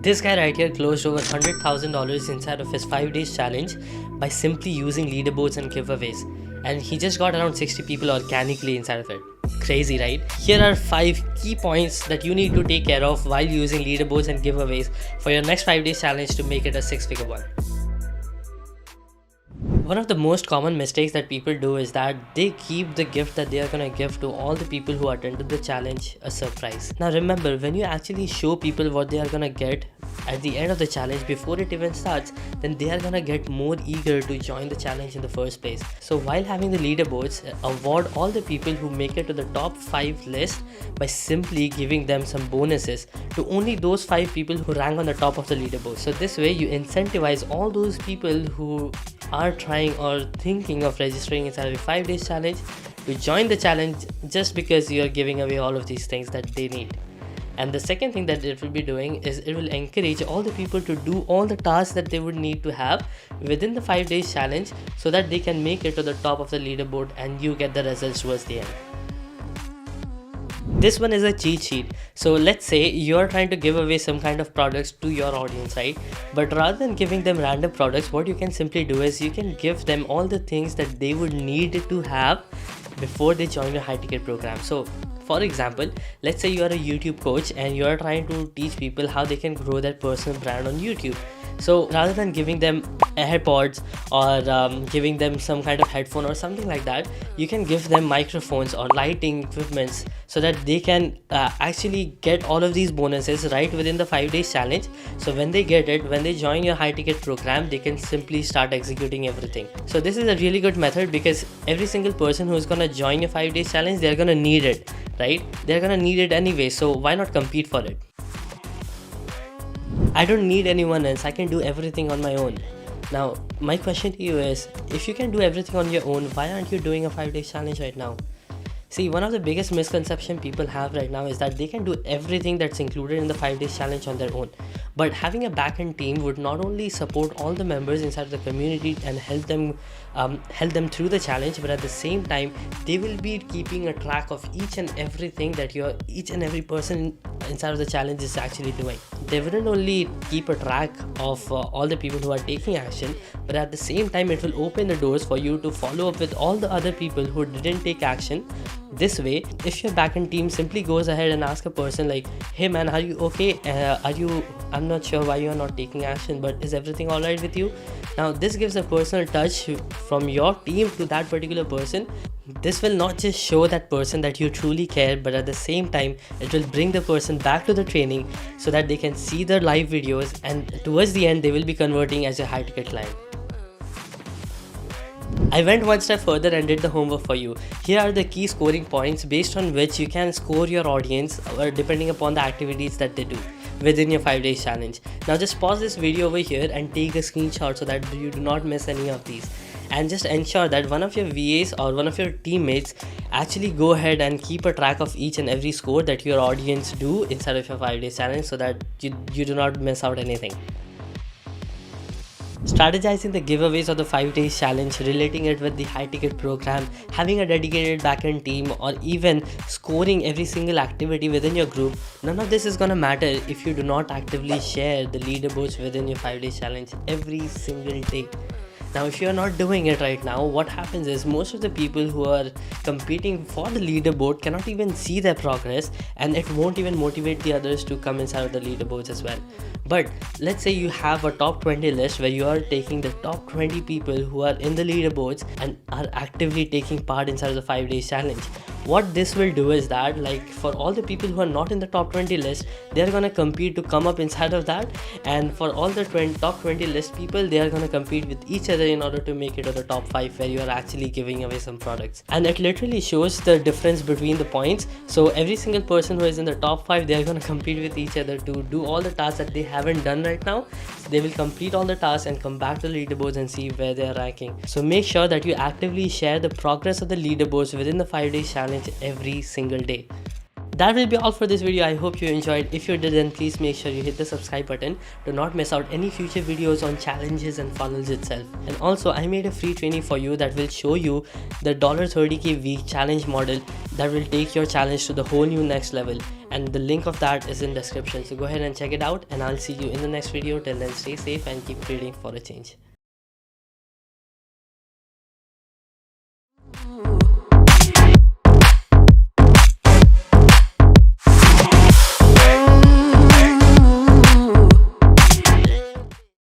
This guy right here closed over $100,000 inside of his 5 days challenge by simply using leaderboards and giveaways. And he just got around 60 people organically inside of it. Crazy, right? Here are 5 key points that you need to take care of while using leaderboards and giveaways for your next 5 days challenge to make it a 6-figure one. One of the most common mistakes that people do is that they keep the gift that they are gonna give to all the people who attended the challenge a surprise. Now remember, when you actually show people what they are gonna get at the end of the challenge before it even starts, then they are gonna get more eager to join the challenge in the first place. So while having the leaderboards, award all the people who make it to the top 5 list by simply giving them some bonuses to only those 5 people who rank on the top of the leaderboard. So this way you incentivize all those people who are trying or thinking of registering inside of a 5 days challenge to join the challenge just because you are giving away all of these things that they need. And the second thing that it will be doing is it will encourage all the people to do all the tasks that they would need to have within the 5 days challenge so that they can make it to the top of the leaderboard and you get the results towards the end. This one is a cheat sheet. So let's say you're trying to give away some kind of products to your audience, right? But rather than giving them random products, what you can simply do is you can give them all the things that they would need to have before they join your high ticket program. So for example, let's say you are a YouTube coach and you are trying to teach people how they can grow their personal brand on YouTube. So rather than giving them AirPods or giving them some kind of headphone or something like that, you can give them microphones or lighting equipments so that they can actually get all of these bonuses right within the 5 days challenge. So when they get it, when they join your high ticket program, they can simply start executing everything. So this is a really good method because every single person who is going to join your 5 days challenge, they're going to need it, right? They're going to need it anyway. So why not compete for it? I don't need anyone else. I can do everything on my own. Now, my question to you is, if you can do everything on your own, why aren't you doing a 5 days challenge right now? See, one of the biggest misconceptions people have right now is that they can do everything that's included in the 5 days challenge on their own. But having a backend team would not only support all the members inside the community and help them through the challenge, but at the same time, they will be keeping a track of each and everything that each and every person inside of the challenge is actually doing. They wouldn't only keep a track of all the people who are taking action, but at the same time, it will open the doors for you to follow up with all the other people who didn't take action. This way, if your backend team simply goes ahead and asks a person like, hey man, are you okay? I'm not sure why you are not taking action, but is everything alright with you? Now this gives a personal touch from your team to that particular person. This will not just show that person that you truly care, but at the same time, it will bring the person back to the training so that they can see the live videos, and towards the end, they will be converting as a high ticket client. I went one step further and did the homework for you. Here are the key scoring points based on which you can score your audience depending upon the activities that they do within your 5 days challenge. Now just pause this video over here and take a screenshot so that you do not miss any of these. And just ensure that one of your VAs or one of your teammates actually go ahead and keep a track of each and every score that your audience do inside of your 5 days challenge so that you do not miss out anything. Strategizing the giveaways of the 5 days challenge, relating it with the high ticket program, having a dedicated backend team, or even scoring every single activity within your group, none of this is gonna matter if you do not actively share the leaderboards within your 5 days challenge every single day. Now, if you're not doing it right now, what happens is most of the people who are competing for the leaderboard cannot even see their progress, and it won't even motivate the others to come inside of the leaderboards as well. But let's say you have a top 20 list where you are taking the top 20 people who are in the leaderboards and are actively taking part inside of the 5 days challenge. What this will do is that, like, for all the people who are not in the top 20 list, they are going to compete to come up inside of that, and for all the top 20 list people, they are going to compete with each other in order to make it to the top 5 where you are actually giving away some products. And it literally shows the difference between the points. So every single person who is in the top 5, they are going to compete with each other to do all the tasks that they haven't done right now. They will complete all the tasks and come back to the leaderboards and see where they are ranking. So make sure that you actively share the progress of the leaderboards within the 5 days challenge every single day. That will be all for this video. I hope you enjoyed. If you did, then please make sure you hit the subscribe button to not miss out any future videos on challenges and funnels itself. And also, I made a free training for you that will show you the $30K week challenge model that will take your challenge to the whole new next level. and the link of that is in description. So go ahead and check it out, and I'll see you in the next video. Till then, stay safe and keep creating for a change.